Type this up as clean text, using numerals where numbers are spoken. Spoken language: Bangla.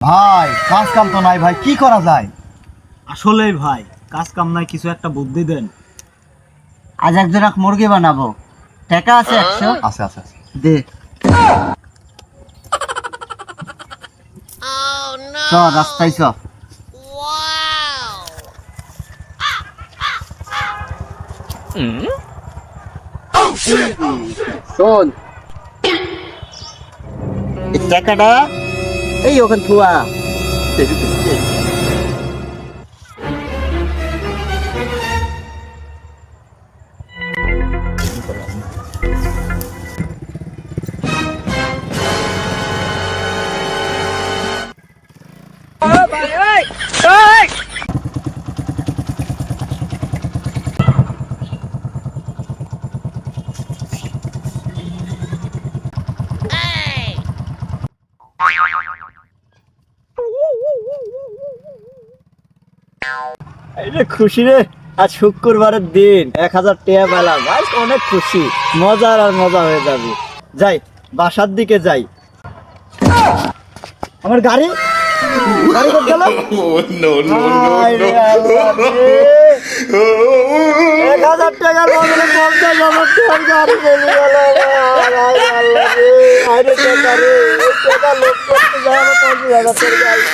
ভাই কাজ কাম তো নাই ভাই, কি করা যায়? আসলে ভাই কাজ কাম নাই, কিছু একটা বুদ্ধি দেন। আজ এক জোড়া মুরগি বানাবো, টাকা আছে 100। আছে আছে আছে। দে চ রাস্তায় চ। শোন, এই টাকাটা এই ওখানে থুয়া। এটা খুশি রে, আজ শুক্রবারের দিন 1000 টাকা পেলাম, আজ অনেক খুশি, মজা আর মজা হয়ে যাবে। যাই বাসার দিকে যাই। আমার গাড়ি গাড়ি কোথায় গেল? হায় রে আল্লাহ রে। 1000 টাকার বদলে 50,000 টাকার গাড়ি বেরিয়ে গেল। হায় রে আল্লাহ রে। হায় রে টাকা রে, এই টাকা লোক করতে যায়, 50,000 টাকা গাড়ি।